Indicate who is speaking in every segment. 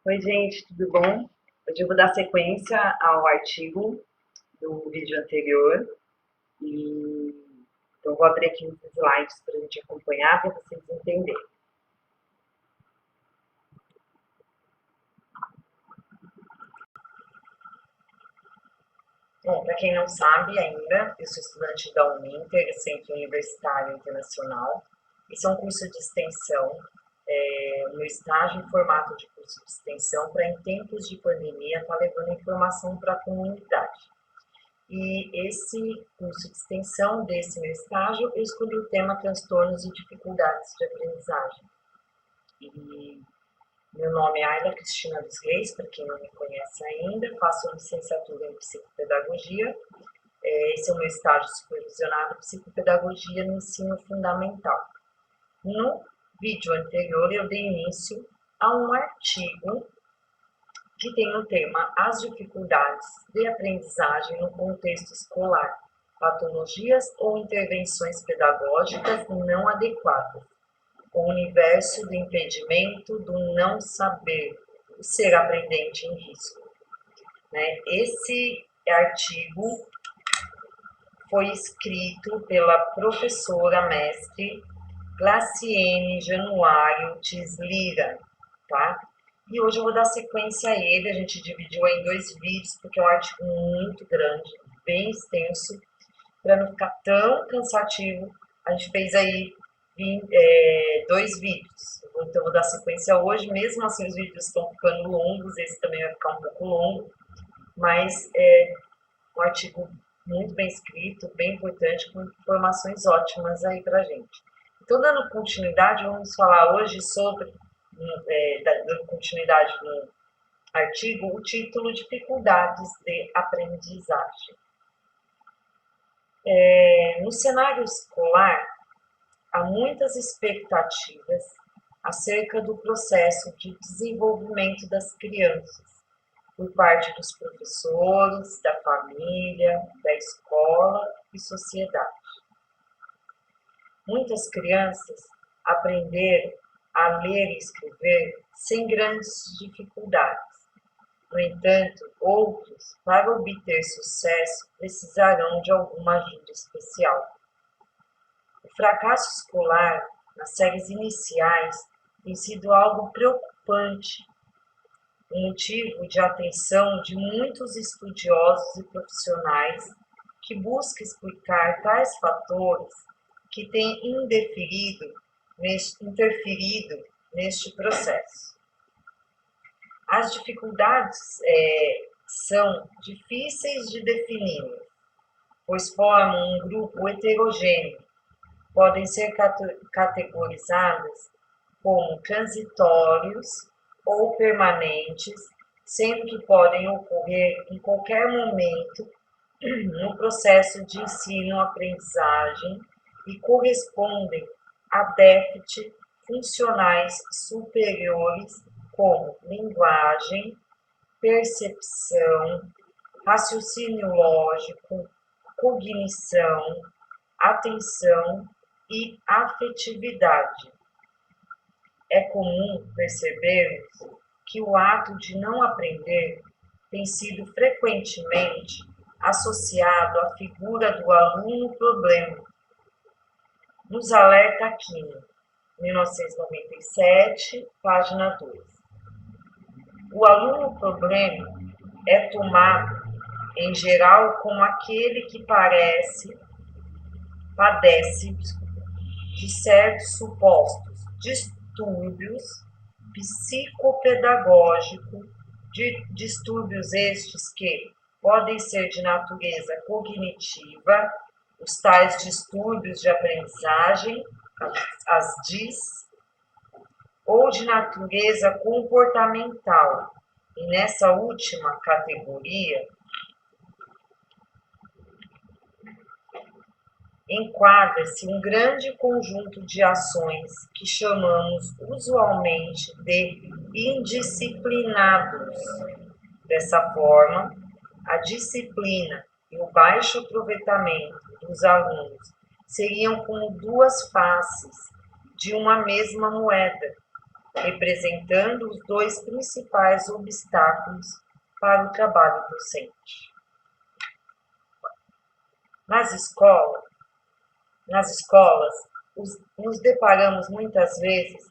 Speaker 1: Oi, gente, tudo bom? Hoje eu vou dar sequência ao artigo do vídeo anterior e então vou abrir aqui uns slides para a gente acompanhar, para vocês entenderem. Bom, para quem não sabe ainda, eu sou estudante da Uninter, Centro Universitário Internacional. Esse é um curso de extensão, o meu estágio em formato de curso de extensão para, em tempos de pandemia, estar levando informação para a comunidade. E esse curso de extensão desse meu estágio, eu escolhi o tema transtornos e dificuldades de aprendizagem. E meu nome é Aida Cristina dos Reis, para quem não me conhece ainda, faço licenciatura em psicopedagogia. Esse é o meu estágio supervisionado em psicopedagogia no ensino fundamental. No vídeo anterior, eu dei início a um artigo que tem o tema As dificuldades de aprendizagem no contexto escolar, patologias ou intervenções pedagógicas não adequadas, o universo do impedimento do não saber, o ser aprendente em risco. Esse artigo foi escrito pela professora mestre Glaciene Januário Tislira, tá? E hoje eu vou dar sequência a ele, a gente dividiu em dois vídeos, porque é um artigo muito grande, bem extenso, para não ficar tão cansativo, a gente fez aí dois vídeos. Então eu vou dar sequência hoje, mesmo assim os vídeos estão ficando longos, esse também vai ficar um pouco longo, mas é um artigo muito bem escrito, bem importante, com informações ótimas aí para a gente. Então, dando continuidade, vamos falar hoje sobre, dando continuidade no artigo, o título Dificuldades de Aprendizagem. No cenário escolar, há muitas expectativas acerca do processo de desenvolvimento das crianças, por parte dos professores, da família, da escola e sociedade. Muitas crianças aprenderam a ler e escrever sem grandes dificuldades. No entanto, outros, para obter sucesso, precisarão de alguma ajuda especial. O fracasso escolar nas séries iniciais tem sido algo preocupante, um motivo de atenção de muitos estudiosos e profissionais que buscam explicar tais fatores que têm interferido neste processo. As dificuldades são difíceis de definir, pois formam um grupo heterogêneo. Podem ser categorizadas como transitórios ou permanentes, sendo que podem ocorrer em qualquer momento no processo de ensino-aprendizagem e correspondem a déficits funcionais superiores como linguagem, percepção, raciocínio lógico, cognição, atenção e afetividade. É comum percebermos que o ato de não aprender tem sido frequentemente associado à figura do aluno problema. Nos alerta Aquino, 1997, página 2. O aluno problema é tomado, em geral, como aquele que padece de certos supostos distúrbios psicopedagógicos, distúrbios estes que podem ser de natureza cognitiva, os tais distúrbios de aprendizagem, as DIS, ou de natureza comportamental. E nessa última categoria, enquadra-se um grande conjunto de ações que chamamos usualmente de indisciplinados. Dessa forma, a disciplina e o baixo aproveitamento dos alunos seriam como duas faces de uma mesma moeda. representando os dois principais obstáculos para o trabalho docente. Nas escolas, nos deparamos muitas vezes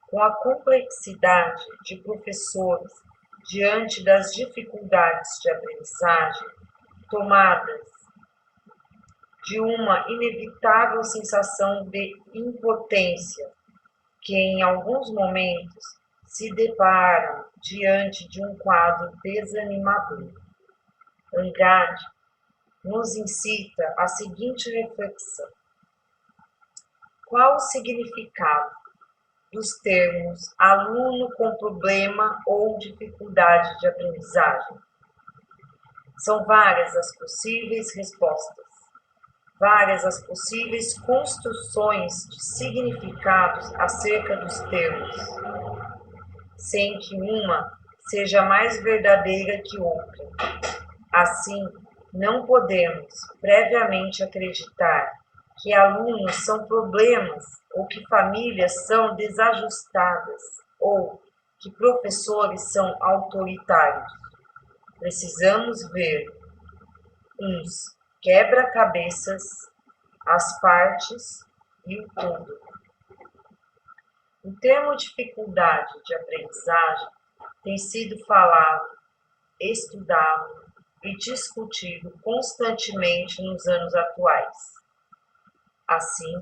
Speaker 1: com a complexidade de professores diante das dificuldades de aprendizagem, tomadas de uma inevitável sensação de impotência, que em alguns momentos se deparam diante de um quadro desanimador. Andrade nos incita a seguinte reflexão: qual o significado dos termos aluno com problema ou dificuldade de aprendizagem? São várias as possíveis respostas, várias as possíveis construções de significados acerca dos termos, sem que uma seja mais verdadeira que outra. Assim, não podemos previamente acreditar que alunos são problemas ou que famílias são desajustadas ou que professores são autoritários. Precisamos ver uns quebra-cabeças, as partes e o todo. O termo dificuldade de aprendizagem tem sido falado, estudado e discutido constantemente nos anos atuais. Assim,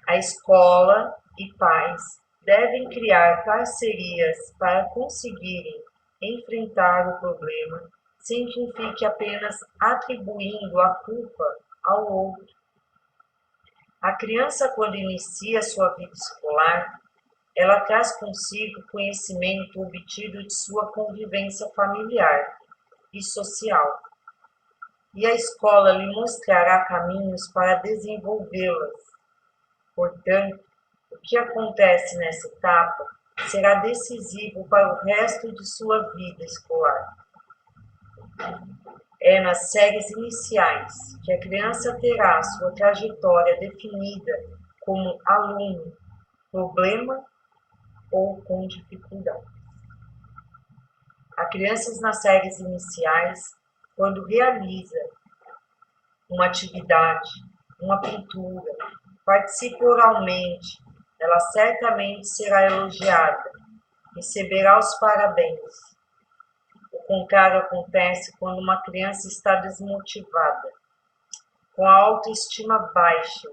Speaker 1: a escola e pais devem criar parcerias para conseguirem enfrentar o problema sem que fique apenas atribuindo a culpa ao outro. A criança, quando inicia sua vida escolar, ela traz consigo conhecimento obtido de sua convivência familiar e social, e a escola lhe mostrará caminhos para desenvolvê-las. Portanto, o que acontece nessa etapa será decisivo para o resto de sua vida escolar. É nas séries iniciais que a criança terá sua trajetória definida como aluno, problema ou com dificuldade. A criança nas séries iniciais, quando realiza uma atividade, uma pintura, participa oralmente, ela certamente será elogiada, receberá os parabéns. O contrário acontece quando uma criança está desmotivada, com a autoestima baixa,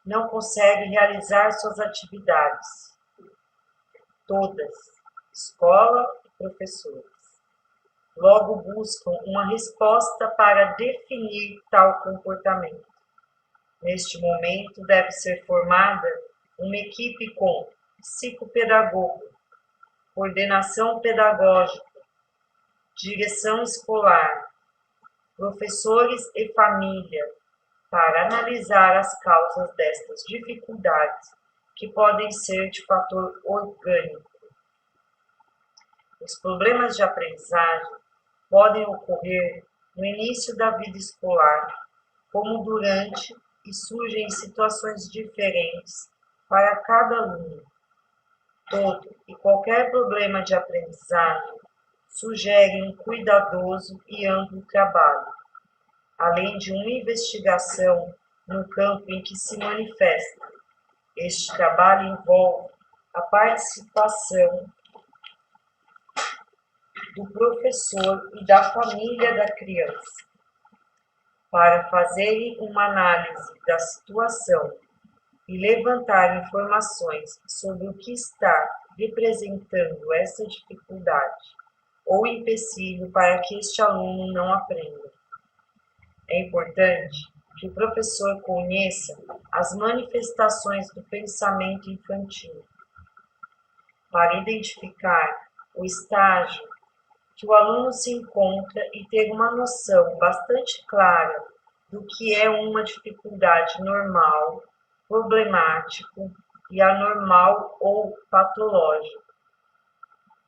Speaker 1: não consegue realizar suas atividades, todas, escola e professores. Logo buscam uma resposta para definir tal comportamento. Neste momento, deve ser formada uma equipe com psicopedagogo, coordenação pedagógica, direção escolar, professores e família, para analisar as causas destas dificuldades, que podem ser de fator orgânico. Os problemas de aprendizagem podem ocorrer no início da vida escolar, como durante, e surgem em situações diferentes para cada aluno. Todo e qualquer problema de aprendizagem sugere um cuidadoso e amplo trabalho, além de uma investigação no campo em que se manifesta. Este trabalho envolve a participação do professor e da família da criança, para fazerem uma análise da situação e levantar informações sobre o que está representando essa dificuldade ou empecilho para que este aluno não aprenda. É importante que o professor conheça as manifestações do pensamento infantil, para identificar o estágio que o aluno se encontra e ter uma noção bastante clara do que é uma dificuldade normal, problemático e anormal ou patológico.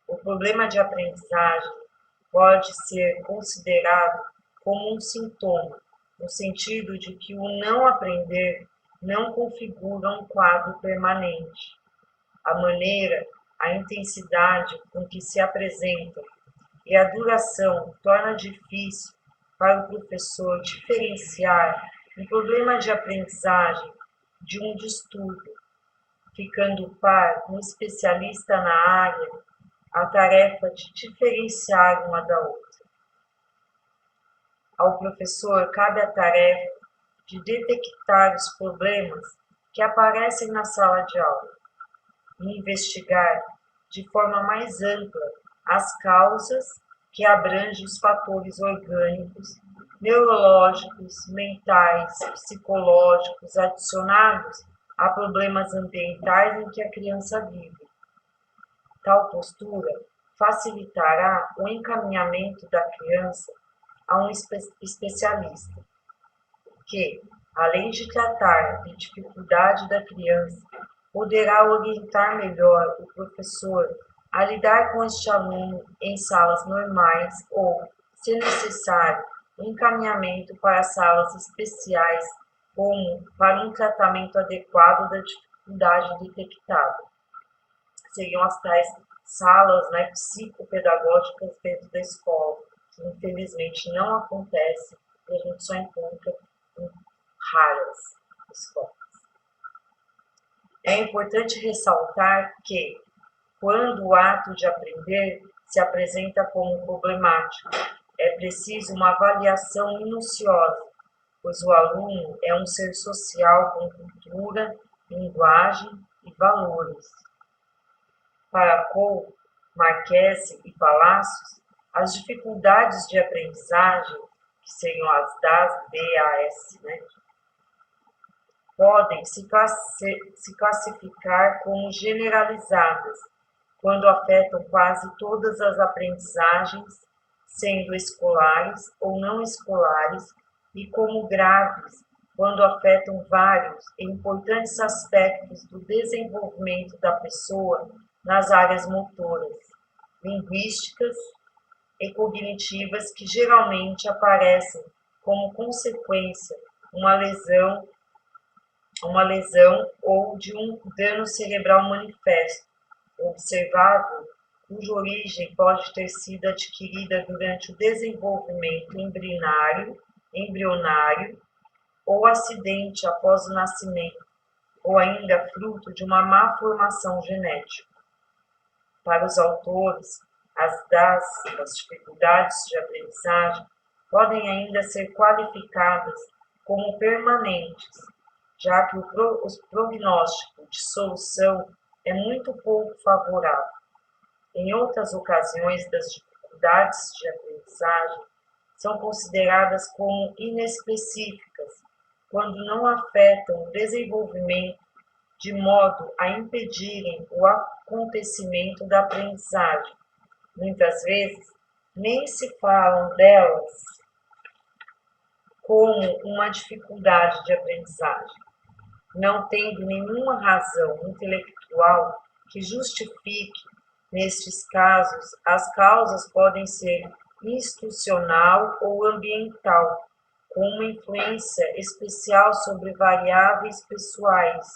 Speaker 1: O problema de aprendizagem pode ser considerado como um sintoma, no sentido de que o não aprender não configura um quadro permanente. A maneira a intensidade com que se apresentam e a duração torna difícil para o professor diferenciar um problema de aprendizagem de um distúrbio, ficando par um especialista na área a tarefa de diferenciar uma da outra. Ao professor cabe a tarefa de detectar os problemas que aparecem na sala de aula e investigar de forma mais ampla as causas que abrangem os fatores orgânicos, neurológicos, mentais, psicológicos adicionados a problemas ambientais em que a criança vive. Tal postura facilitará o encaminhamento da criança a um especialista, que, além de tratar a dificuldade da criança, poderá orientar melhor o professor a lidar com este aluno em salas normais ou, se necessário, encaminhamento para salas especiais, como para um tratamento adequado da dificuldade detectada. Seriam as tais salas, psicopedagógicas dentro da escola, que infelizmente não acontece e a gente só encontra em raras escolas. É importante ressaltar que, quando o ato de aprender se apresenta como problemático, é preciso uma avaliação minuciosa, pois o aluno é um ser social com cultura, linguagem e valores. Para Cole, Marquese e Palacios, as dificuldades de aprendizagem, que seriam as DAS, podem se classificar como generalizadas, quando afetam quase todas as aprendizagens, sendo escolares ou não escolares, e como graves, quando afetam vários e importantes aspectos do desenvolvimento da pessoa nas áreas motoras, linguísticas e cognitivas, que geralmente aparecem como consequência uma lesão ou de um dano cerebral manifesto, observável, cuja origem pode ter sido adquirida durante o desenvolvimento embrionário ou acidente após o nascimento, ou ainda fruto de uma má formação genética. Para os autores, as dificuldades de aprendizagem podem ainda ser qualificadas como permanentes, já que o prognóstico de solução é muito pouco favorável. Em outras ocasiões, das dificuldades de aprendizagem são consideradas como inespecíficas, quando não afetam o desenvolvimento de modo a impedirem o acontecimento da aprendizagem. Muitas vezes, nem se falam delas como uma dificuldade de aprendizagem, não tendo nenhuma razão intelectual que justifique. Nestes casos, as causas podem ser institucional ou ambiental, com uma influência especial sobre variáveis pessoais,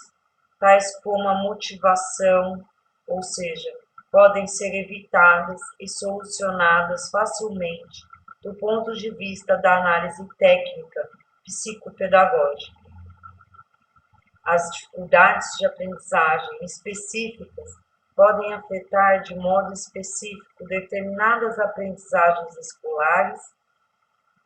Speaker 1: tais como a motivação, ou seja, podem ser evitadas e solucionadas facilmente do ponto de vista da análise técnica psicopedagógica. As dificuldades de aprendizagem específicas podem afetar de modo específico determinadas aprendizagens escolares,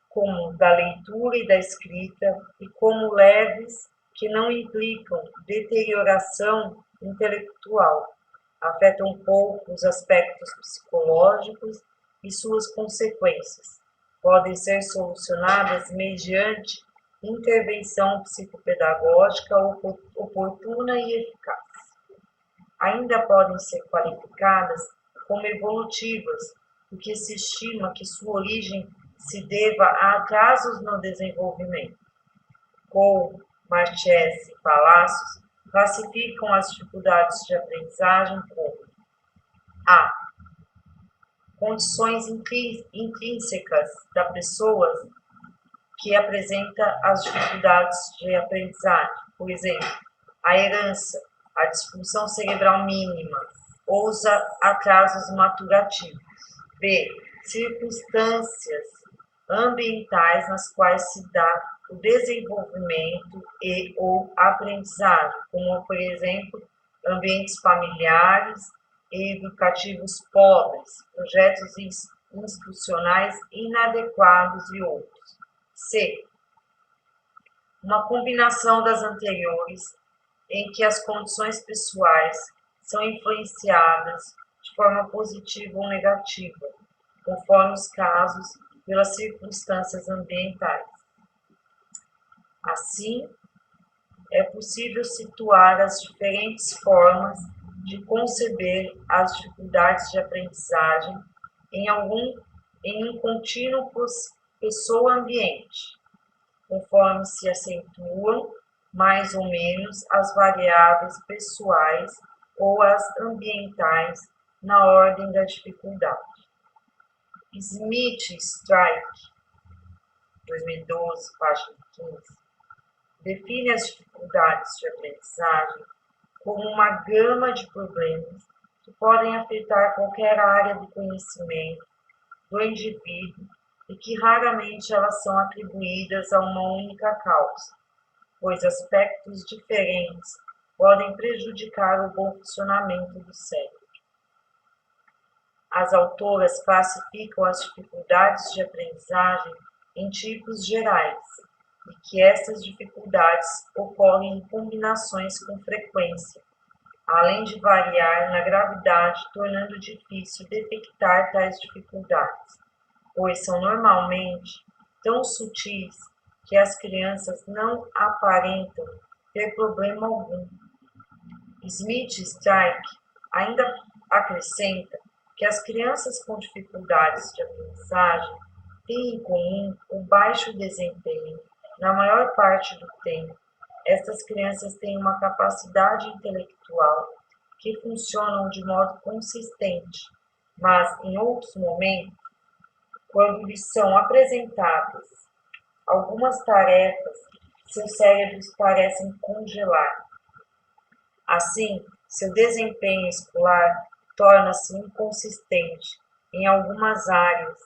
Speaker 1: como da leitura e da escrita, e como leves, que não implicam deterioração intelectual, afetam pouco os aspectos psicológicos e suas consequências. Podem ser solucionadas mediante intervenção psicopedagógica oportuna e eficaz. Ainda podem ser qualificadas como evolutivas, porque se estima que sua origem se deva a atrasos no desenvolvimento. Cole, Marchese e Palacios classificam as dificuldades de aprendizagem como a. Condições intrínsecas da pessoa que apresenta as dificuldades de aprendizagem, por exemplo, a herança, a disfunção cerebral mínima ou os atrasos maturativos. B. Circunstâncias ambientais nas quais se dá o desenvolvimento e ou aprendizagem, como, por exemplo, ambientes familiares e educativos pobres, projetos institucionais inadequados e outros. C. Uma combinação das anteriores, em que as condições pessoais são influenciadas de forma positiva ou negativa, conforme os casos, pelas circunstâncias ambientais. Assim, é possível situar as diferentes formas de conceber as dificuldades de aprendizagem em um contínuo pessoa-ambiente, conforme se acentuam mais ou menos as variáveis pessoais ou as ambientais na ordem da dificuldade. Smith e Strike, 2012, página 15, define as dificuldades de aprendizagem como uma gama de problemas que podem afetar qualquer área do conhecimento do indivíduo e que raramente elas são atribuídas a uma única causa, pois aspectos diferentes podem prejudicar o bom funcionamento do cérebro. As autoras classificam as dificuldades de aprendizagem em tipos gerais, e que essas dificuldades ocorrem em combinações com frequência, além de variar na gravidade, tornando difícil detectar tais dificuldades, pois são normalmente tão sutis que as crianças não aparentam ter problema algum. Smith e Strike ainda acrescenta que as crianças com dificuldades de aprendizagem têm em comum o baixo desempenho. Na maior parte do tempo, estas crianças têm uma capacidade intelectual que funcionam de modo consistente, mas em outros momentos, quando lhes são apresentadas algumas tarefas, seus cérebros parecem congelar. Assim, seu desempenho escolar torna-se inconsistente. Em algumas áreas,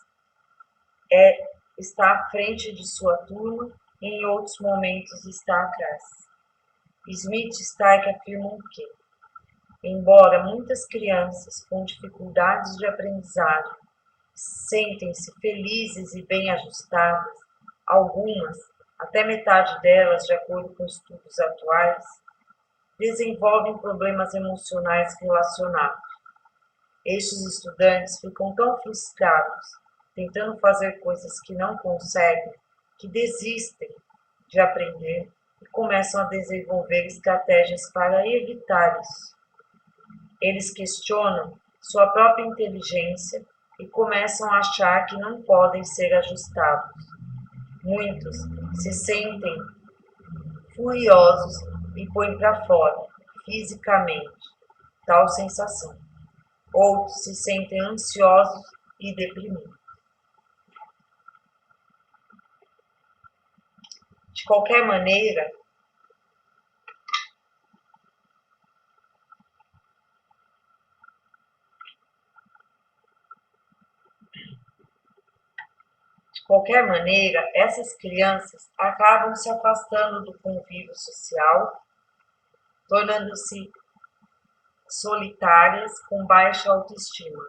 Speaker 1: está à frente de sua turma e em outros momentos está atrás. Smith e Stark afirmam que, embora muitas crianças com dificuldades de aprendizagem sentem-se felizes e bem ajustadas, algumas, até metade delas, de acordo com estudos atuais, desenvolvem problemas emocionais relacionados. Estes estudantes ficam tão frustrados, tentando fazer coisas que não conseguem, que desistem de aprender e começam a desenvolver estratégias para evitar isso. Eles questionam sua própria inteligência e começam a achar que não podem ser ajustados. Muitos se sentem furiosos e põem para fora, fisicamente, tal sensação. Outros se sentem ansiosos e deprimidos. De qualquer maneira, essas crianças acabam se afastando do convívio social, tornando-se solitárias com baixa autoestima.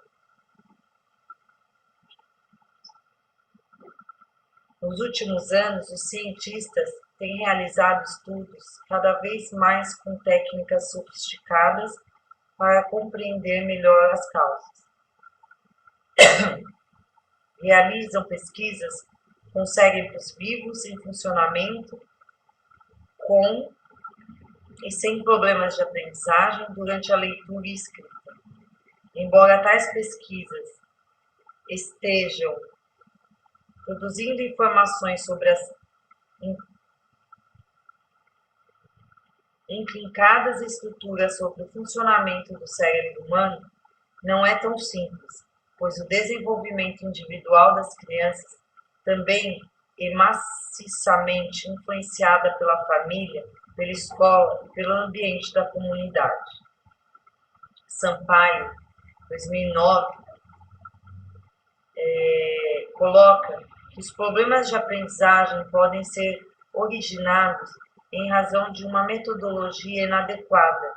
Speaker 1: Nos últimos anos, os cientistas têm realizado estudos cada vez mais com técnicas sofisticadas para compreender melhor as causas. Realizam pesquisas com cérebros vivos em funcionamento com e sem problemas de aprendizagem durante a leitura e escrita. Embora tais pesquisas estejam produzindo informações sobre as intrincadas estruturas sobre o funcionamento do cérebro humano, não é tão simples, pois o desenvolvimento individual das crianças também é maciçamente influenciada pela família, pela escola e pelo ambiente da comunidade. Sampaio, 2009, coloca que os problemas de aprendizagem podem ser originados em razão de uma metodologia inadequada,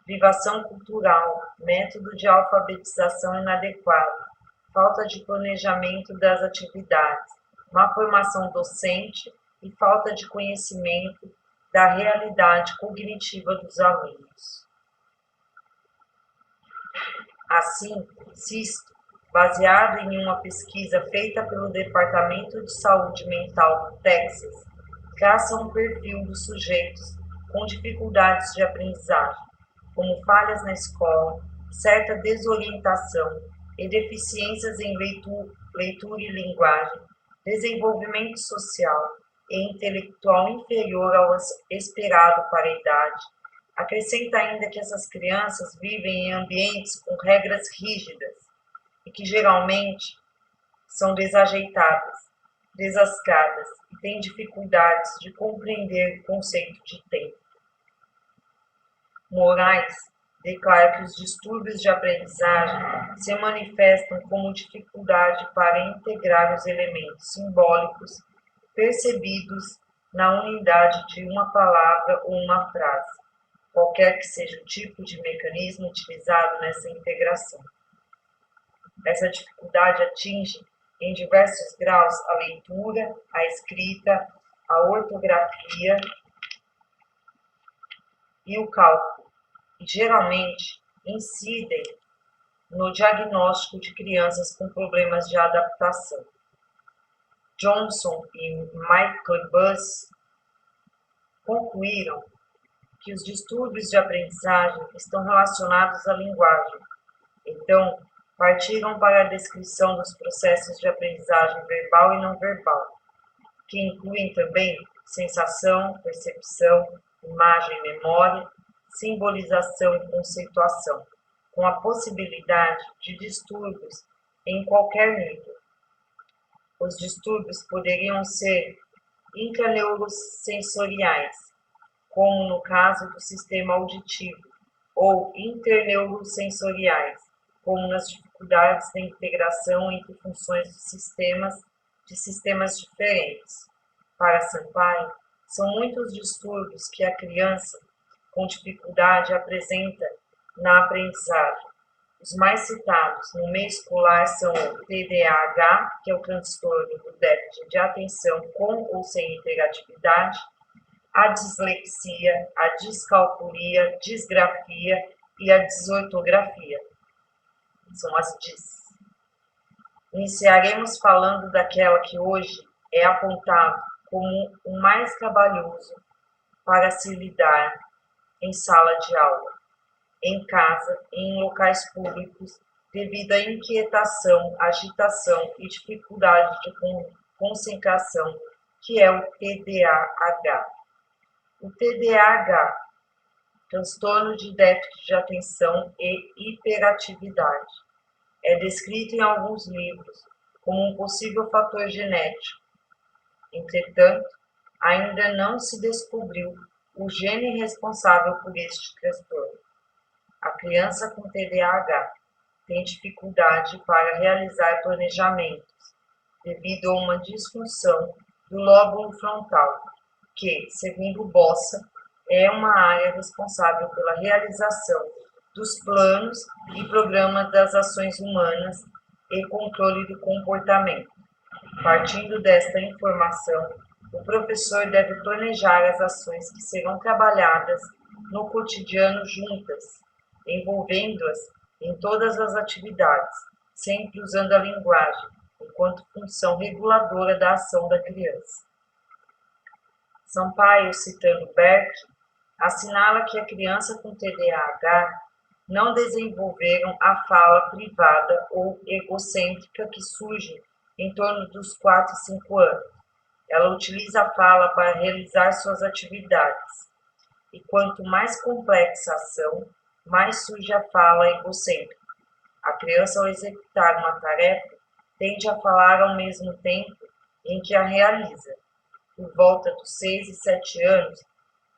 Speaker 1: privação cultural, método de alfabetização inadequado, falta de planejamento das atividades, má formação docente e falta de conhecimento da realidade cognitiva dos alunos. Assim, Sisto, baseado em uma pesquisa feita pelo Departamento de Saúde Mental do Texas, traça um perfil dos sujeitos com dificuldades de aprendizagem, como falhas na escola, certa desorientação e deficiências em leitura e linguagem, desenvolvimento social e intelectual inferior ao esperado para a idade. Acrescenta ainda que essas crianças vivem em ambientes com regras rígidas e que geralmente são desajeitadas, desascadas e têm dificuldades de compreender o conceito de tempo. Moraes declara que os distúrbios de aprendizagem se manifestam como dificuldade para integrar os elementos simbólicos percebidos na unidade de uma palavra ou uma frase, qualquer que seja o tipo de mecanismo utilizado nessa integração. Essa dificuldade atinge em diversos graus a leitura, a escrita, a ortografia e o cálculo, e geralmente incidem no diagnóstico de crianças com problemas de adaptação. Johnson e McLebus concluíram que os distúrbios de aprendizagem estão relacionados à linguagem. Então, partiram para a descrição dos processos de aprendizagem verbal e não verbal, que incluem também sensação, percepção, imagem, memória, simbolização e conceituação, com a possibilidade de distúrbios em qualquer nível. Os distúrbios poderiam ser intraneurosensoriais, como no caso do sistema auditivo, ou interneurosensoriais, como nas dificuldades da integração entre funções de sistemas diferentes. Para Sampaio, são muitos distúrbios que a criança com dificuldade apresenta na aprendizagem. Os mais citados no meio escolar são o TDAH, que é o transtorno do déficit de atenção com ou sem hiperatividade, a dislexia, a descalculia, disgrafia e a desortografia. São as DIS. Iniciaremos falando daquela que hoje é apontado como o mais trabalhoso para se lidar em sala de aula, em casa e em locais públicos, devido à inquietação, agitação e dificuldade de concentração, que é o TDAH. O TDAH, transtorno de déficit de atenção e hiperatividade, é descrito em alguns livros como um possível fator genético. Entretanto, ainda não se descobriu o gene responsável por este transtorno. A criança com TDAH tem dificuldade para realizar planejamentos devido a uma disfunção do lóbulo frontal, que, segundo Bossa, é uma área responsável pela realização dos planos e programas das ações humanas e controle do comportamento. Partindo desta informação, o professor deve planejar as ações que serão trabalhadas no cotidiano juntas, envolvendo-as em todas as atividades, sempre usando a linguagem enquanto função reguladora da ação da criança. Sampaio, citando Berck, assinala que a criança com TDAH não desenvolveram a fala privada ou egocêntrica que surge em torno dos 4 e 5 anos. Ela utiliza a fala para realizar suas atividades. E quanto mais complexa a ação, mais surge a fala egocêntrica. A criança, ao executar uma tarefa, tende a falar ao mesmo tempo em que a realiza. Por volta dos 6 e 7 anos,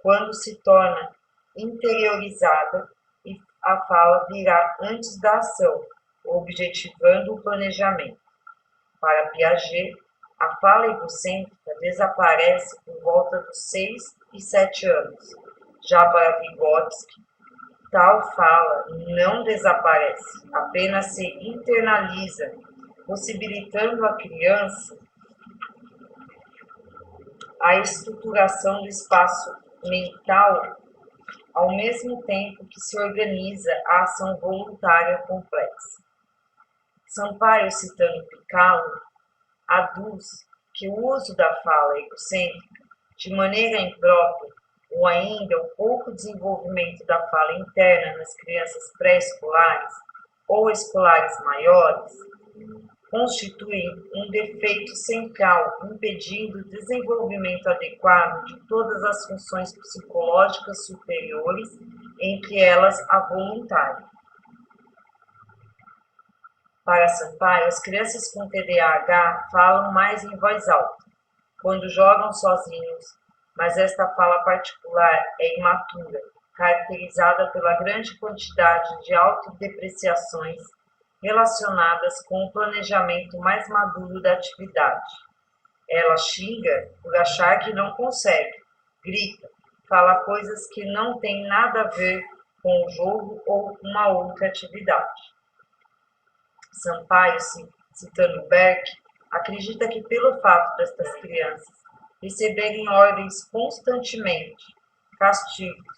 Speaker 1: quando se torna interiorizada e a fala virá antes da ação, objetivando o planejamento. Para Piaget, a fala egocêntrica desaparece por volta dos 6 e 7 anos. Já para Vygotsky, tal fala não desaparece, apenas se internaliza, possibilitando à criança a estruturação do espaço mental ao mesmo tempo que se organiza a ação voluntária complexa. Sampaio, citando Picalo, aduz que o uso da fala egocêntrica de maneira imprópria ou ainda o pouco desenvolvimento da fala interna nas crianças pré-escolares ou escolares maiores constituem um defeito central, impedindo o desenvolvimento adequado de todas as funções psicológicas superiores, entre elas a voluntária. Para Sampaio, as crianças com TDAH falam mais em voz alta, quando jogam sozinhos, mas esta fala particular é imatura, caracterizada pela grande quantidade de autodepreciações relacionadas com o planejamento mais maduro da atividade. Ela xinga por achar que não consegue, grita, fala coisas que não têm nada a ver com o jogo ou uma outra atividade. Sampaio, citando Beck, acredita que pelo fato destas crianças receberem ordens constantemente, castigos,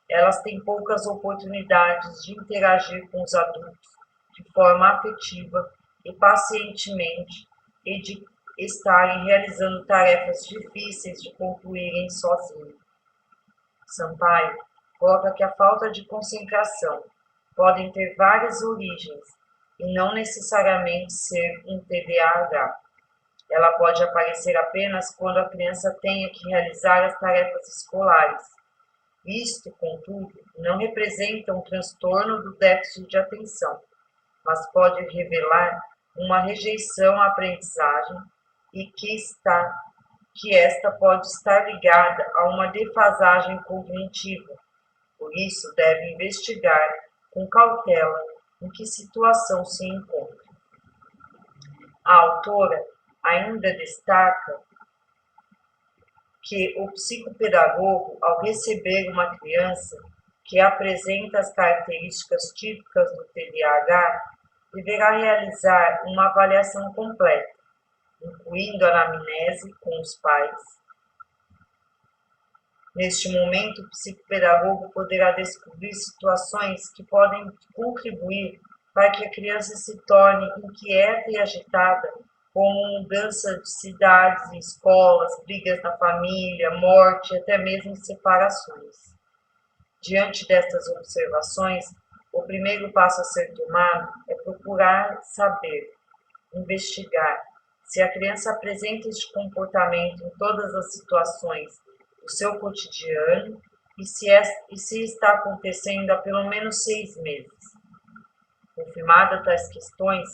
Speaker 1: elas têm poucas oportunidades de interagir com os adultos de forma afetiva e pacientemente e de estarem realizando tarefas difíceis de concluírem sozinhos. Sampaio coloca que a falta de concentração pode ter várias origens e não necessariamente ser um TDAH. Ela pode aparecer apenas quando a criança tenha que realizar as tarefas escolares. Isto, contudo, não representa um transtorno do déficit de atenção, mas pode revelar uma rejeição à aprendizagem e que esta pode estar ligada a uma defasagem cognitiva. Por isso, deve investigar com cautela em que situação se encontra. A autora ainda destaca que o psicopedagogo, ao receber uma criança que apresenta as características típicas do TDAH, deverá realizar uma avaliação completa, incluindo a anamnese com os pais. Neste momento, o psicopedagogo poderá descobrir situações que podem contribuir para que a criança se torne inquieta e agitada, como mudança de cidades e escolas, brigas na família, morte e até mesmo separações. Diante destas observações, o primeiro passo a ser tomado é procurar saber, investigar, se a criança apresenta este comportamento em todas as situações do seu cotidiano e se está acontecendo há pelo menos 6 meses. Confirmadas tais questões,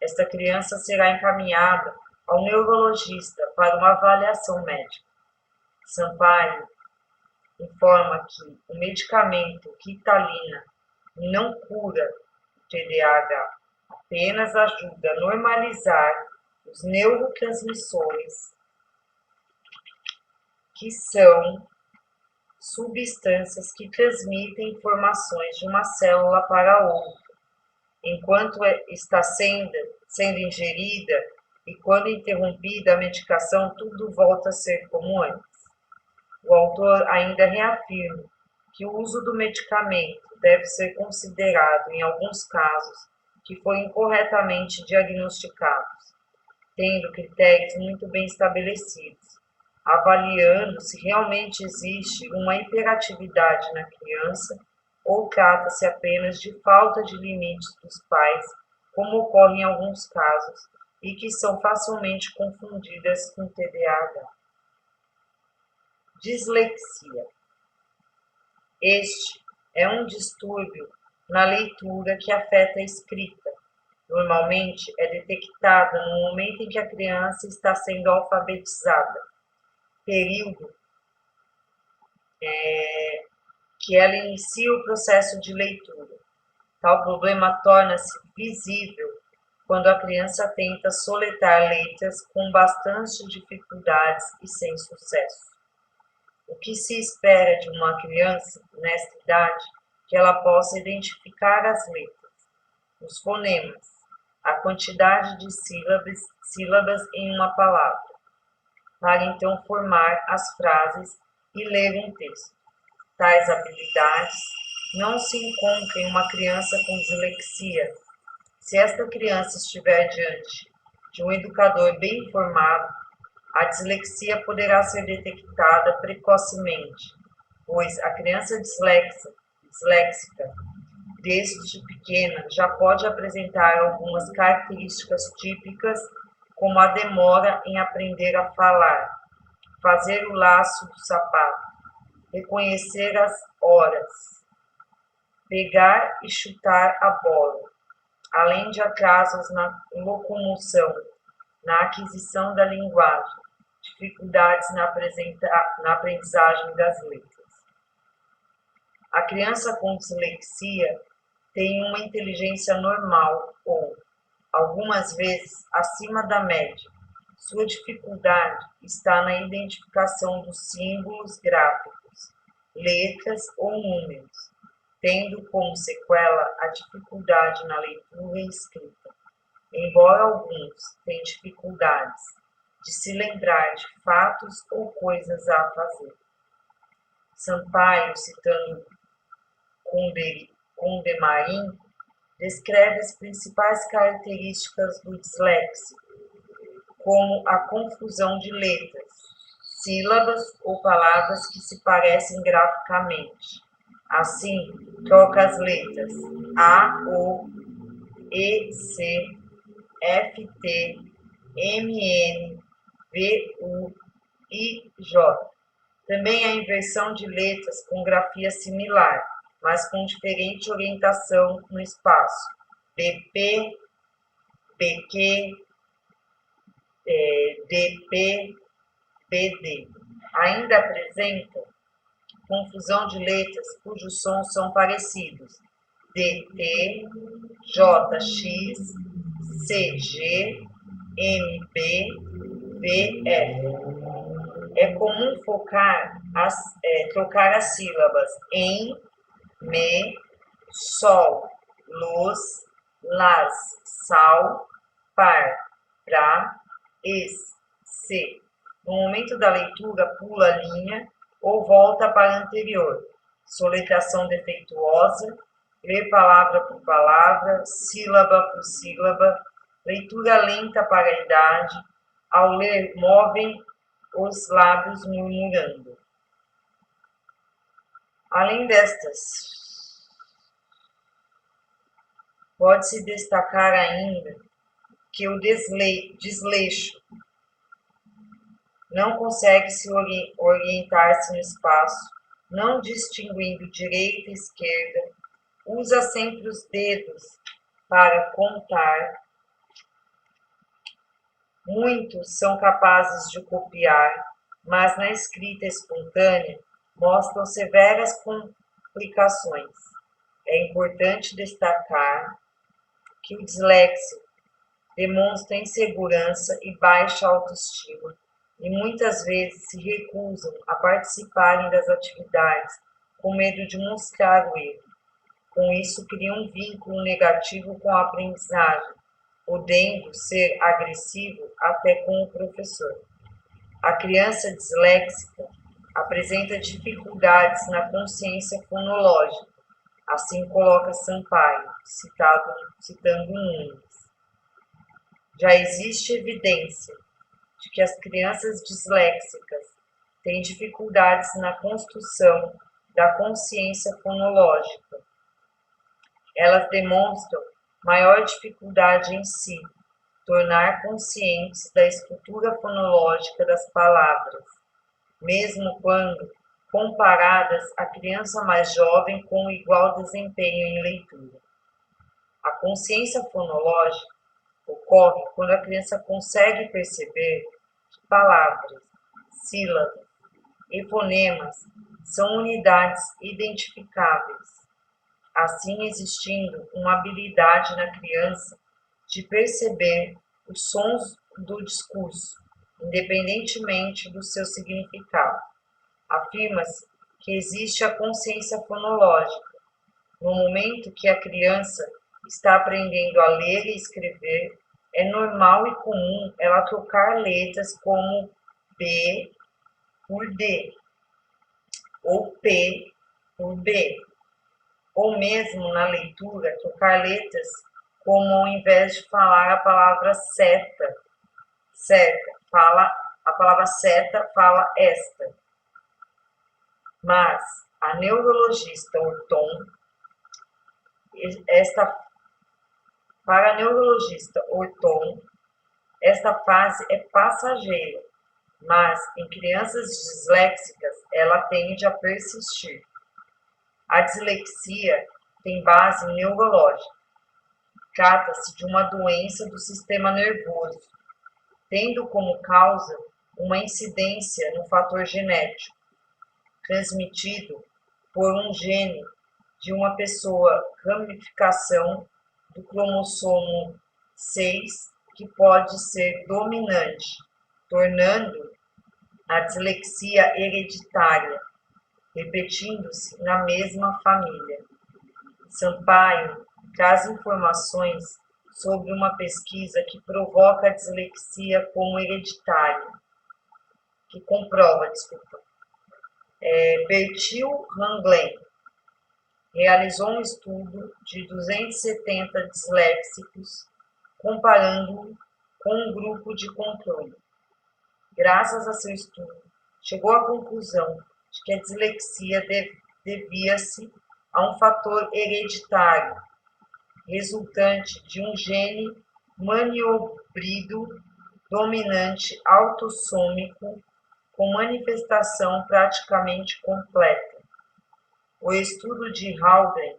Speaker 1: esta criança será encaminhada ao neurologista para uma avaliação médica. Sampaio informa que o medicamento Ritalina não cura o TDAH, apenas ajuda a normalizar os neurotransmissores, que são substâncias que transmitem informações de uma célula para outra, enquanto está sendo ingerida, e quando interrompida a medicação, tudo volta a ser como antes. O autor ainda reafirma que o uso do medicamento deve ser considerado em alguns casos que foram incorretamente diagnosticados, tendo critérios muito bem estabelecidos, avaliando se realmente existe uma hiperatividade na criança ou trata-se apenas de falta de limites dos pais, como ocorre em alguns casos, e que são facilmente confundidas com TDAH. Dislexia. Este é um distúrbio na leitura que afeta a escrita. Normalmente é detectada no momento em que a criança está sendo alfabetizada, período que ela inicia o processo de leitura. Tal problema torna-se visível quando a criança tenta soletrar letras com bastante dificuldades e sem sucesso. O que se espera de uma criança nesta idade? Que ela possa identificar as letras, os fonemas, a quantidade de sílabas em uma palavra, para então formar as frases e ler um texto. Tais habilidades não se encontram em uma criança com dislexia. Se esta criança estiver diante de um educador bem formado, a dislexia poderá ser detectada precocemente, pois a criança disléxica, desde pequena, já pode apresentar algumas características típicas, como a demora em aprender a falar, fazer o laço do sapato, reconhecer as horas, pegar e chutar a bola, além de atrasos na locomoção, na aquisição da linguagem, dificuldades na aprendizagem das letras. A criança com dislexia tem uma inteligência normal ou, algumas vezes, acima da média. Sua dificuldade está na identificação dos símbolos gráficos, letras ou números, tendo como sequela a dificuldade na leitura e escrita. Embora alguns tenham dificuldades de se lembrar de fatos ou coisas a fazer. Sampaio, citando Condemarim, descreve as principais características do disléxico, como a confusão de letras, sílabas ou palavras que se parecem graficamente. Assim, troca as letras A, O, E, C, F, T, M, N, V, U, I, J. Também a inversão de letras com grafia similar, mas com diferente orientação no espaço. BP, PQ, DP, PD. Ainda apresenta confusão de letras cujos sons são parecidos. DT, JX, CG, MB, VF. É comum trocar as sílabas em, me, sol, luz, las, sal, par, pra, es, se. No momento da leitura, pula a linha ou volta para a anterior. Soletração defeituosa, ler palavra por palavra, sílaba por sílaba, leitura lenta para a idade. Ao ler, movem os lábios murmurando. Além destas, pode-se destacar ainda que o desleixo não consegue se orientar-se no espaço, não distinguindo direita e esquerda, usa sempre os dedos para contar. Muitos são capazes de copiar, mas na escrita espontânea mostram severas complicações. É importante destacar que o disléxico demonstra insegurança e baixa autoestima e muitas vezes se recusam a participarem das atividades com medo de mostrar o erro. Com isso, criam um vínculo negativo com a aprendizagem, podendo ser agressivo até com o professor. A criança disléxica apresenta dificuldades na consciência fonológica, assim coloca Sampaio, citando Nunes. Já existe evidência de que as crianças disléxicas têm dificuldades na construção da consciência fonológica. Elas demonstram maior dificuldade em si, tornar conscientes da estrutura fonológica das palavras, mesmo quando comparadas à criança mais jovem com igual desempenho em leitura. A consciência fonológica ocorre quando a criança consegue perceber que palavras, sílabas e fonemas são unidades identificáveis. assim existindo uma habilidade na criança de perceber os sons do discurso, independentemente do seu significado. Afirma-se que existe a consciência fonológica. No momento que a criança está aprendendo a ler e escrever, é normal e comum ela trocar letras como B por D, ou P por B, ou mesmo na leitura, trocar letras como ao invés de falar a palavra certa, fala a palavra certa, fala esta. Mas a neurologista Orton, para a neurologista Orton, esta fase é passageira, mas em crianças disléxicas ela tende a persistir. A dislexia tem base neurológica. Trata-se de uma doença do sistema nervoso, tendo como causa uma incidência no fator genético, transmitido por um gene de uma pessoa, ramificação do cromossomo 6, que pode ser dominante, tornando a dislexia hereditária, repetindo-se na mesma família. Sampaio traz informações sobre uma pesquisa que provoca a dislexia como hereditária, que comprova, Bertil Ranglen realizou um estudo de 270 disléxicos, comparando-o com um grupo de controle. Graças a seu estudo, chegou à conclusão de que a dislexia devia-se a um fator hereditário, resultante de um gene maniobrido dominante autossômico com manifestação praticamente completa. O estudo de Haldren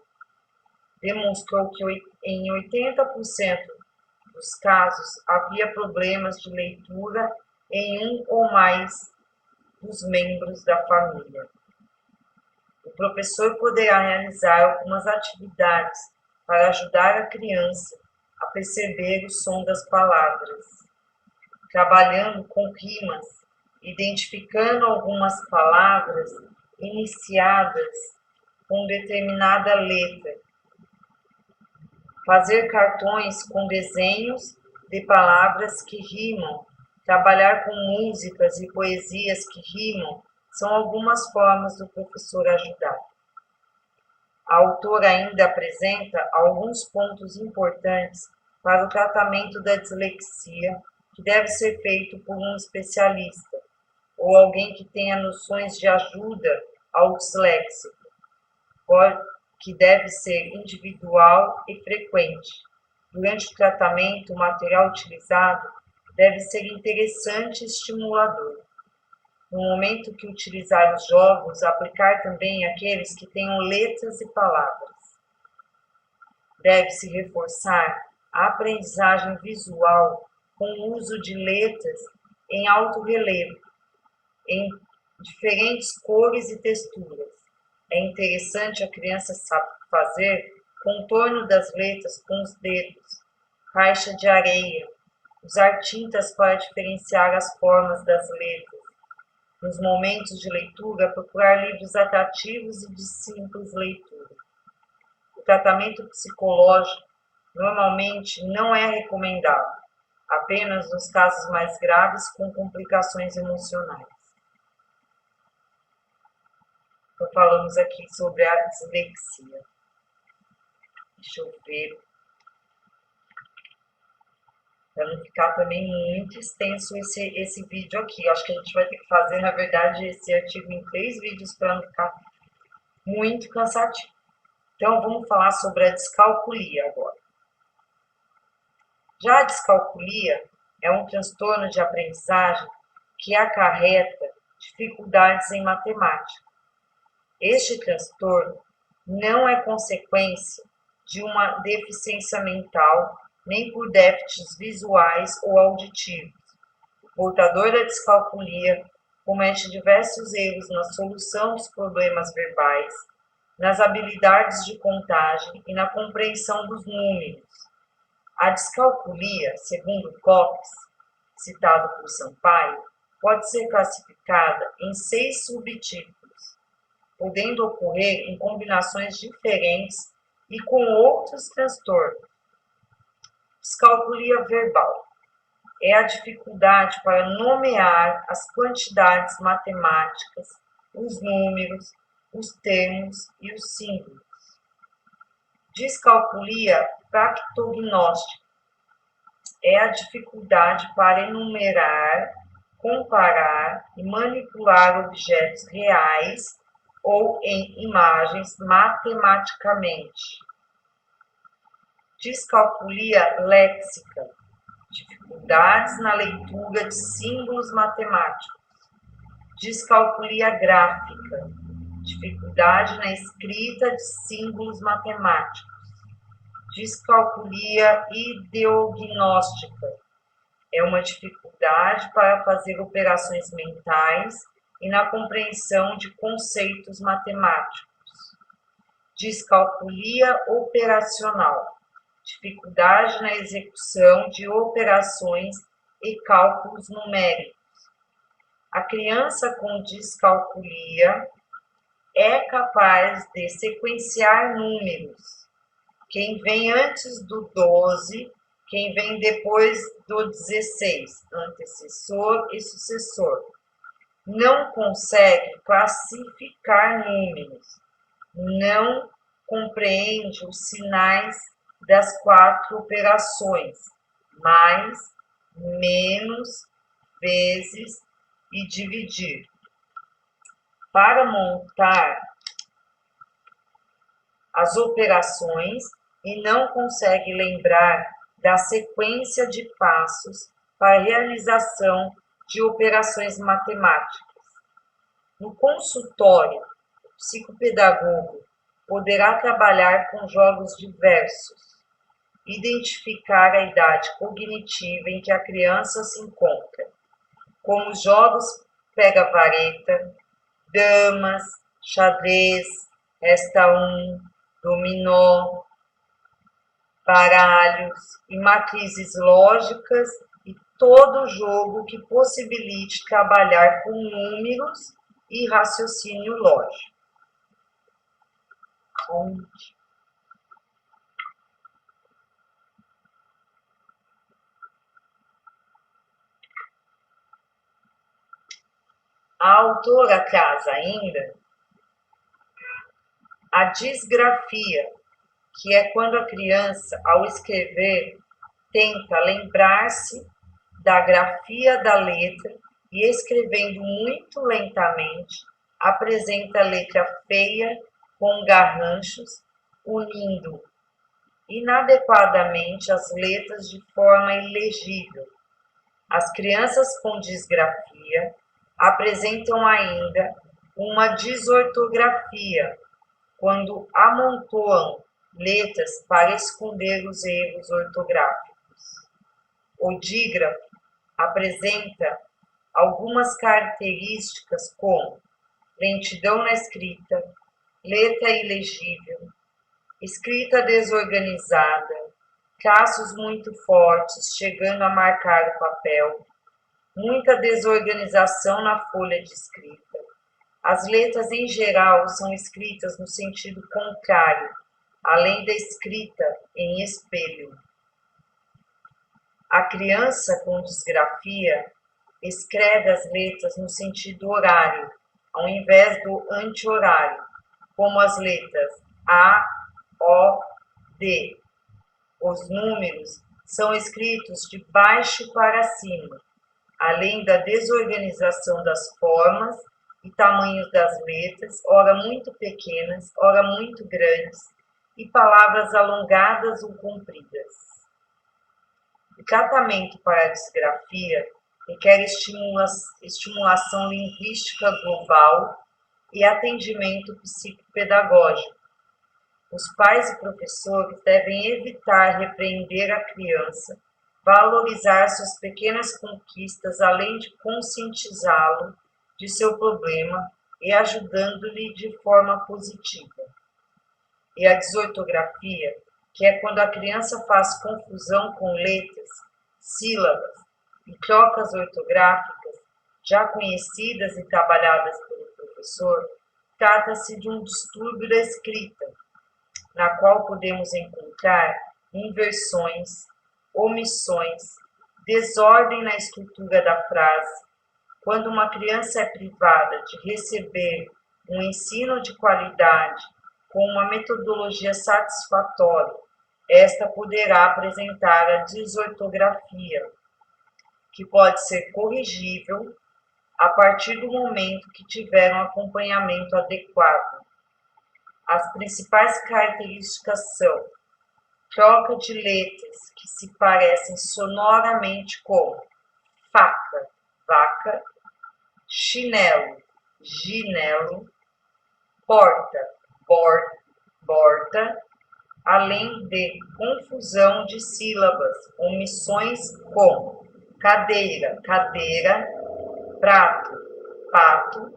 Speaker 1: demonstrou que em 80% dos casos havia problemas de leitura em um ou mais dos membros da família. O professor poderá realizar algumas atividades para ajudar a criança a perceber o som das palavras, trabalhando com rimas, identificando algumas palavras iniciadas com determinada letra, fazer cartões com desenhos de palavras que rimam, trabalhar com músicas e poesias que rimam, são algumas formas do professor ajudar. A autora ainda apresenta alguns pontos importantes para o tratamento da dislexia que deve ser feito por um especialista ou alguém que tenha noções de ajuda ao disléxico, que deve ser individual e frequente. Durante o tratamento, o material utilizado deve ser interessante e estimulador. No momento que utilizar os jogos, aplicar também aqueles que tenham letras e palavras. Deve-se reforçar a aprendizagem visual com o uso de letras em alto relevo, em diferentes cores e texturas. É interessante a criança fazer contorno das letras com os dedos, caixa de areia, usar tintas para diferenciar as formas das letras. Nos momentos de leitura, procurar livros atrativos e de simples leitura. O tratamento psicológico normalmente não é recomendado, apenas nos casos mais graves com complicações emocionais. Então, falamos aqui sobre a dislexia. Deixa eu ver. Para não ficar também muito extenso esse vídeo aqui. Eu acho que a gente vai ter que fazer, na verdade, esse artigo em 3 vídeos para não ficar muito cansativo. Então, vamos falar sobre a descalculia agora. Já a descalculia é um transtorno de aprendizagem que acarreta dificuldades em matemática. Este transtorno não é consequência de uma deficiência mental, nem por déficits visuais ou auditivos. O portador da descalculia comete diversos erros na solução dos problemas verbais, nas habilidades de contagem e na compreensão dos números. A descalculia, segundo Cox, citado por Sampaio, pode ser classificada em 6 subtipos, podendo ocorrer em combinações diferentes e com outros transtornos. Descalculia verbal é a dificuldade para nomear as quantidades matemáticas, os números, os termos e os símbolos. Descalculia practognóstica é a dificuldade para enumerar, comparar e manipular objetos reais ou em imagens matematicamente. Descalculia léxica, dificuldades na leitura de símbolos matemáticos. Descalculia gráfica, dificuldade na escrita de símbolos matemáticos. Descalculia ideognóstica é uma dificuldade para fazer operações mentais e na compreensão de conceitos matemáticos. Descalculia operacional, dificuldade na execução de operações e cálculos numéricos. A criança com descalculia é capaz de sequenciar números. Quem vem antes do 12, quem vem depois do 16, antecessor e sucessor. Não consegue classificar números, não compreende os sinais das 4 operações, mais, menos, vezes e dividir. Para montar as operações e não consegue lembrar da sequência de passos para a realização de operações matemáticas. No consultório, o psicopedagogo poderá trabalhar com jogos diversos, identificar a idade cognitiva em que a criança se encontra, como os jogos pega-vareta, damas, xadrez, resta 1, dominó, baralhos e matrizes lógicas e todo jogo que possibilite trabalhar com números e raciocínio lógico. A autora traz ainda a disgrafia, que é quando a criança, ao escrever, tenta lembrar-se da grafia da letra e, escrevendo muito lentamente, apresenta a letra feia com garranchos, unindo inadequadamente as letras de forma ilegível. As crianças com disgrafia apresentam ainda uma desortografia, quando amontoam letras para esconder os erros ortográficos. O dígrafo apresenta algumas características como lentidão na escrita, letra ilegível, escrita desorganizada, traços muito fortes chegando a marcar o papel, muita desorganização na folha de escrita. As letras em geral são escritas no sentido contrário, além da escrita em espelho. A criança com disgrafia escreve as letras no sentido horário, ao invés do anti-horário, como as letras A, O, D. Os números são escritos de baixo para cima, além da desorganização das formas e tamanhos das letras, ora muito pequenas, ora muito grandes, e palavras alongadas ou compridas. O tratamento para a disgrafia requer estimulação linguística global e atendimento psicopedagógico. Os pais e professores devem evitar repreender a criança, valorizar suas pequenas conquistas, além de conscientizá-lo de seu problema e ajudando-lhe de forma positiva. e a desortografia, que é quando a criança faz confusão com letras, sílabas e trocas ortográficas já conhecidas e trabalhadas pelo professor, trata-se de um distúrbio da escrita, na qual podemos encontrar inversões, omissões, desordem na estrutura da frase. Quando uma criança é privada de receber um ensino de qualidade com uma metodologia satisfatória, esta poderá apresentar a desortografia, que pode ser corrigível a partir do momento que tiver um acompanhamento adequado. As principais características são troca de letras que se parecem sonoramente com faca, vaca, chinelo, ginelo, porta, borta, além de confusão de sílabas, omissões como cadeira, cadeira, prato, pato,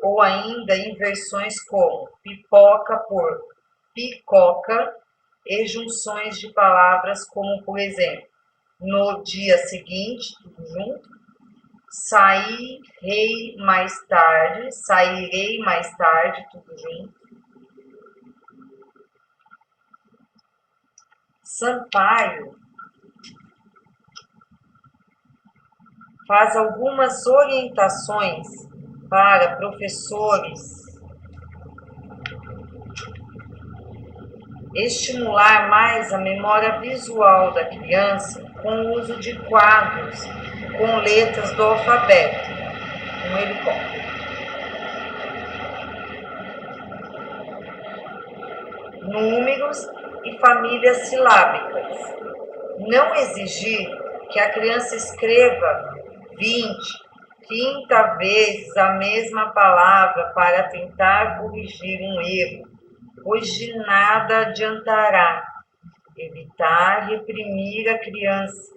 Speaker 1: ou ainda inversões como pipoca por picoca e junções de palavras como, por exemplo, no dia seguinte, tudo junto, sairei mais tarde, tudo junto. Sampaio faz algumas orientações para professores estimular mais a memória visual da criança com o uso de quadros com letras do alfabeto, um helicóptero. Números e famílias silábicas. Não exigir que a criança escreva 20, 30 vezes a mesma palavra para tentar corrigir um erro, pois de nada adiantará. Evitar reprimir a criança,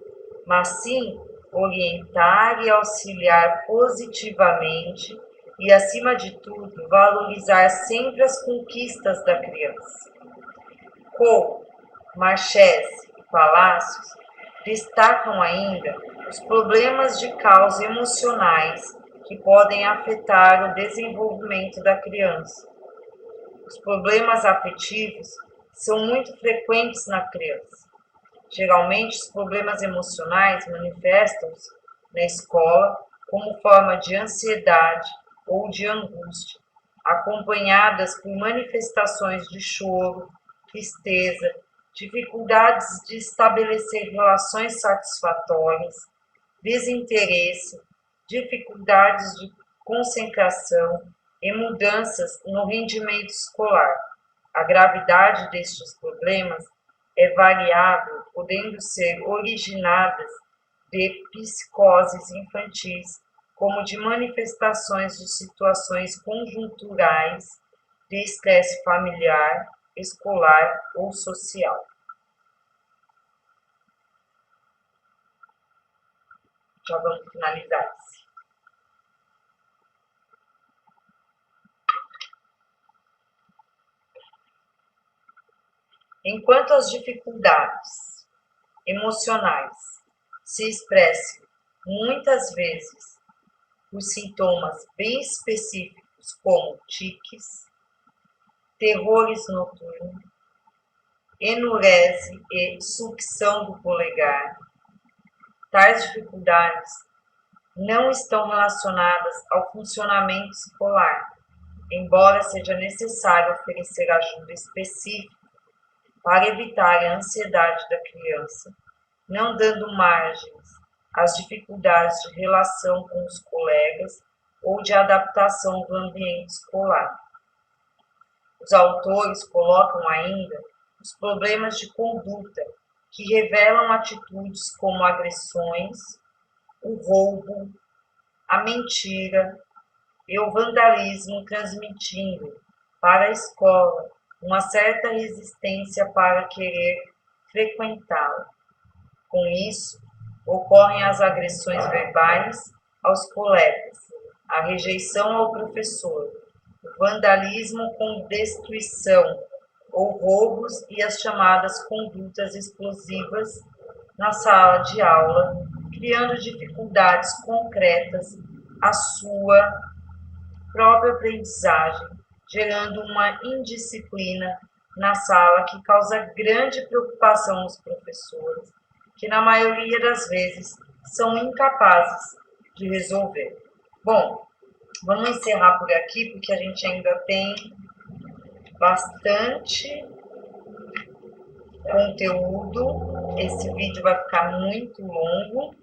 Speaker 1: mas sim orientar e auxiliar positivamente e, acima de tudo, valorizar sempre as conquistas da criança. Cole, Marchese e Palacios destacam ainda os problemas de causa emocionais que podem afetar o desenvolvimento da criança. Os problemas afetivos são muito frequentes na criança. Geralmente, os problemas emocionais manifestam-se na escola como forma de ansiedade ou de angústia, acompanhadas por manifestações de choro, tristeza, dificuldades de estabelecer relações satisfatórias, desinteresse, dificuldades de concentração e mudanças no rendimento escolar. A gravidade destes problemas é variável, podendo ser originadas de psicoses infantis, como de manifestações de situações conjunturais, de estresse familiar, escolar ou social. Já vamos finalizar isso. Enquanto as dificuldades emocionais se expressam muitas vezes por sintomas bem específicos como tiques, terrores noturnos, enurese e sucção do polegar, tais dificuldades não estão relacionadas ao funcionamento escolar, embora seja necessário oferecer ajuda específica para evitar a ansiedade da criança, não dando margens às dificuldades de relação com os colegas ou de adaptação do ambiente escolar. Os autores colocam ainda os problemas de conduta, que revelam atitudes como agressões, o roubo, a mentira e o vandalismo, transmitindo para a escola uma certa resistência para querer frequentá-la. Com isso, ocorrem as agressões verbais aos colegas, a rejeição ao professor, o vandalismo com destruição ou roubos e as chamadas condutas explosivas na sala de aula, criando dificuldades concretas à sua própria aprendizagem, gerando uma indisciplina na sala que causa grande preocupação aos professores, que na maioria das vezes são incapazes de resolver. Bom, vamos encerrar por aqui, porque a gente ainda tem bastante conteúdo. Esse vídeo vai ficar muito longo.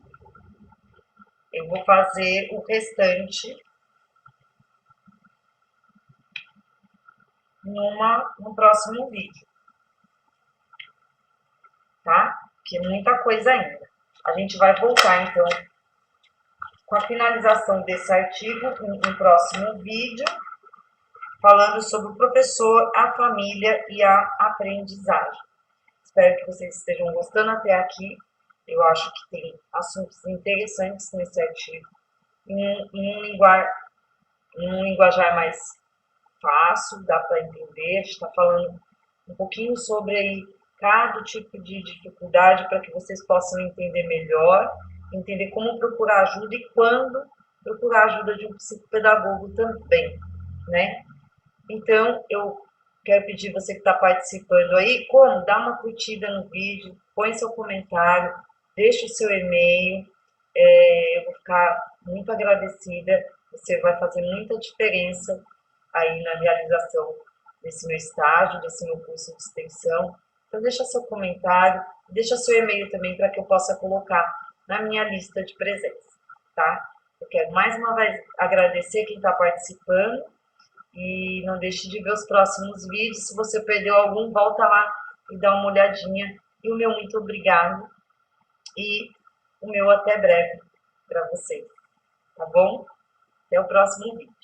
Speaker 1: Eu vou fazer o restante no próximo vídeo, tá? Que é muita coisa ainda. A gente vai voltar, então, com a finalização desse artigo no próximo vídeo, falando sobre o professor, a família e a aprendizagem. Espero que vocês estejam gostando até aqui. Eu acho que tem assuntos interessantes nesse artigo, em um linguajar mais fácil, dá para entender. A gente está falando um pouquinho sobre aí cada tipo de dificuldade para que vocês possam entender melhor, entender como procurar ajuda e quando procurar ajuda de um psicopedagogo também, né? Então, eu quero pedir você que está participando aí, como? Dá uma curtida no vídeo, põe seu comentário, deixa o seu e-mail, eu vou ficar muito agradecida, você vai fazer muita diferença aí na realização desse meu estágio, desse meu curso de extensão. Então, deixa seu comentário, deixa seu e-mail também para que eu possa colocar na minha lista de presentes, tá? Eu quero mais uma vez agradecer quem está participando e não deixe de ver os próximos vídeos. Se você perdeu algum, volta lá e dá uma olhadinha. E o meu muito obrigado e o meu até breve para vocês, tá bom? Até o próximo vídeo.